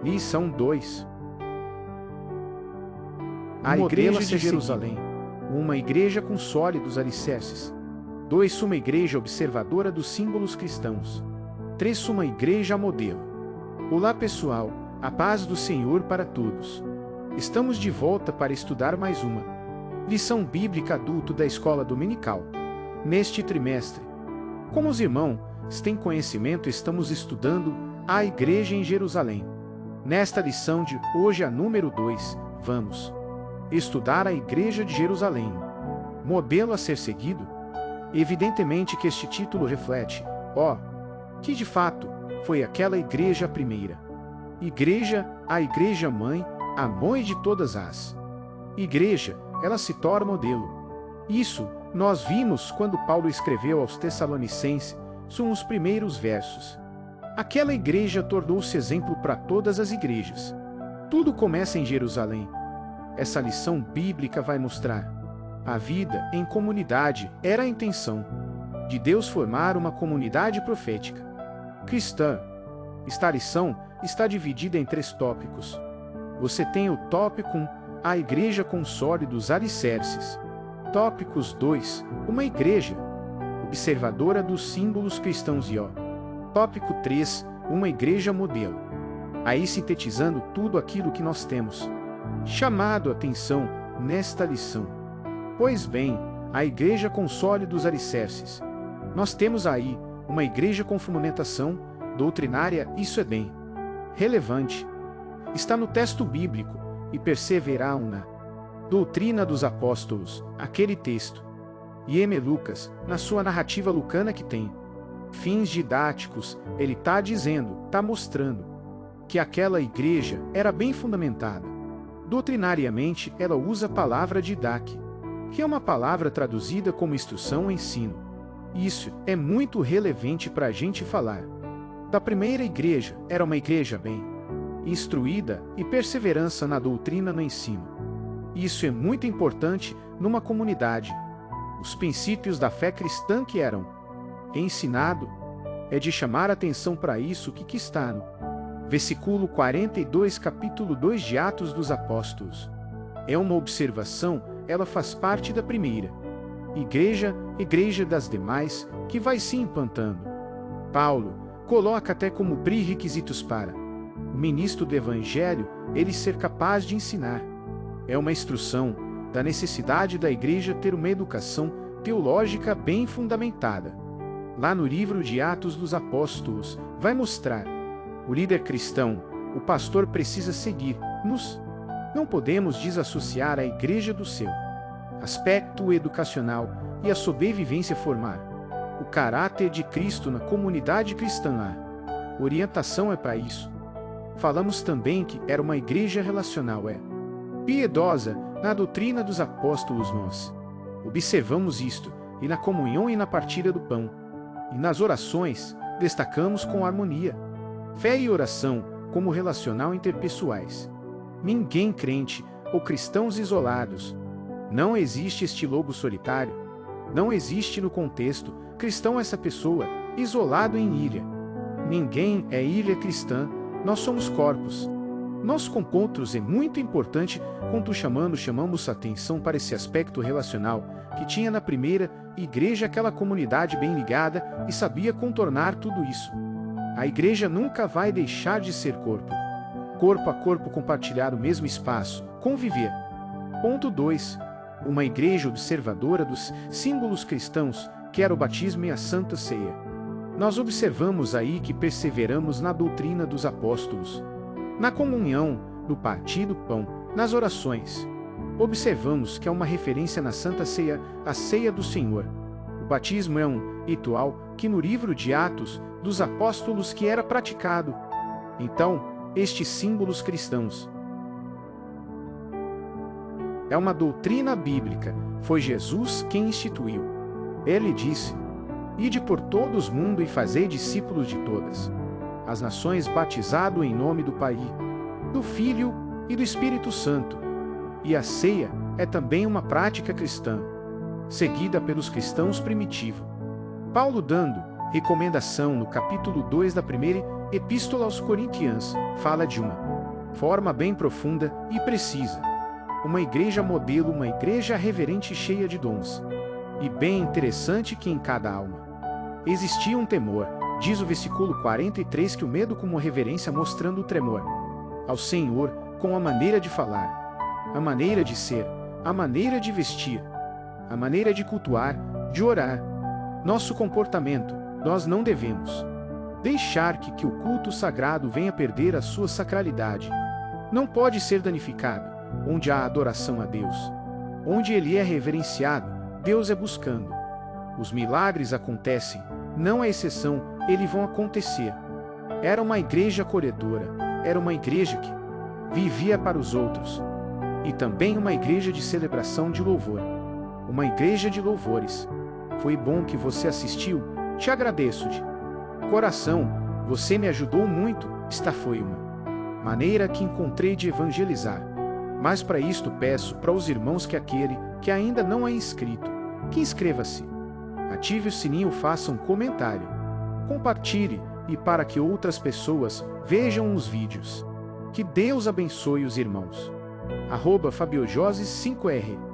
Lição 2. A Igreja de Jerusalém. Uma igreja com sólidos alicerces. 2. Uma igreja observadora dos símbolos cristãos. 3. Uma igreja modelo. Olá pessoal, a paz do Senhor para todos. Estamos de volta para estudar mais uma lição bíblica adulto da escola dominical. Neste trimestre, como os irmãos têm conhecimento, estamos estudando a Igreja em Jerusalém. Nesta lição de hoje, a número 2, vamos estudar a Igreja de Jerusalém. Modelo a ser seguido? Evidentemente que este título reflete, que de fato foi aquela igreja primeira. Igreja, a igreja mãe, a mãe de todas as igrejas, ela se torna modelo. Isso nós vimos quando Paulo escreveu aos Tessalonicenses, são os primeiros versos. Aquela igreja tornou-se exemplo para todas as igrejas. Tudo começa em Jerusalém. Essa lição bíblica vai mostrar: a vida em comunidade era a intenção de Deus formar uma comunidade profética cristã. Esta lição está dividida em 3 tópicos. Você tem o tópico 1, a igreja com sólidos alicerces. Tópicos 2, uma igreja observadora dos símbolos cristãos e Tópico 3, uma igreja modelo. Aí sintetizando tudo aquilo que nós temos chamado a atenção nesta lição. Pois bem, a igreja com sólidos alicerces. Nós temos aí uma igreja com fundamentação doutrinária, isso é bem relevante. Está no texto bíblico e perseverar na doutrina dos apóstolos, aquele texto. E M. Lucas, na sua narrativa lucana que tem fins didáticos, ele está dizendo, está mostrando que aquela igreja era bem fundamentada. Doutrinariamente, ela usa a palavra didaque, que é uma palavra traduzida como instrução ou ensino. Isso é muito relevante para a gente falar. Da primeira igreja, era uma igreja bem instruída e perseverança na doutrina no ensino. Isso é muito importante numa comunidade. Os princípios da fé cristã que eram ensinado é de chamar atenção para isso que está no versículo 42, capítulo 2 de Atos dos Apóstolos. É uma observação, ela faz parte da primeira igreja das demais, que vai se implantando. Paulo coloca até como pré-requisitos para o ministro do Evangelho, ele ser capaz de ensinar. É uma instrução da necessidade da igreja ter uma educação teológica bem fundamentada. Lá no livro de Atos dos Apóstolos, vai mostrar o líder cristão, o pastor precisa seguir-nos. Não podemos desassociar a igreja do seu aspecto educacional e a sobrevivência formar o caráter de Cristo na comunidade cristã. A orientação é para isso. Falamos também que era uma igreja relacional, piedosa, na doutrina dos apóstolos. Nós observamos isto, e na comunhão e na partilha do pão. E nas orações, destacamos com harmonia. Fé e oração, como relacional interpessoais. Ninguém crente ou cristãos isolados. Não existe este lobo solitário. Não existe no contexto cristão essa pessoa isolado em ilha. Ninguém é ilha cristã, nós somos corpos. Nossos encontros é muito importante quando chamamos atenção para esse aspecto relacional que tinha na primeira igreja aquela comunidade bem ligada e sabia contornar tudo isso. A igreja nunca vai deixar de ser corpo. Corpo a corpo compartilhar o mesmo espaço, conviver. Ponto 2. Uma igreja observadora dos símbolos cristãos, que era o batismo e a Santa Ceia. Nós observamos aí que perseveramos na doutrina dos apóstolos, na comunhão, no partir do pão, nas orações. Observamos que há uma referência na Santa Ceia, a ceia do Senhor. O batismo é um ritual que no livro de Atos dos Apóstolos que era praticado. Então, estes símbolos cristãos é uma doutrina bíblica, foi Jesus quem instituiu. Ele disse: Ide por todo o mundo e fazei discípulos de todas as nações, batizado em nome do Pai, do Filho e do Espírito Santo. E a ceia é também uma prática cristã, seguida pelos cristãos primitivos. Paulo dando recomendação no capítulo 2 da primeira Epístola aos Coríntios, fala de uma Forma bem profunda e precisa. Uma igreja modelo, uma igreja reverente cheia de dons. E bem interessante que em cada alma existia um temor, diz o versículo 43, que o medo como reverência mostrando o tremor ao Senhor com a maneira de falar, a maneira de ser, a maneira de vestir, a maneira de cultuar, de orar. Nosso comportamento, nós não devemos deixar que o culto sagrado venha perder a sua sacralidade. Não pode ser danificado. Onde há adoração a Deus, onde Ele é reverenciado, Deus é buscando. Os milagres acontecem, não é exceção, eles vão acontecer. Era uma igreja acolhedora, era uma igreja que vivia para os outros. E também uma igreja de celebração de louvor. Uma igreja de louvores. Foi bom que você assistiu, te agradeço de coração, você me ajudou muito, esta foi uma maneira que encontrei de evangelizar. Mas para isto peço para os irmãos que aquele que ainda não é inscrito, que inscreva-se, ative o sininho, faça um comentário, compartilhe e para que outras pessoas vejam os vídeos. Que Deus abençoe os irmãos. @FabioJoses5R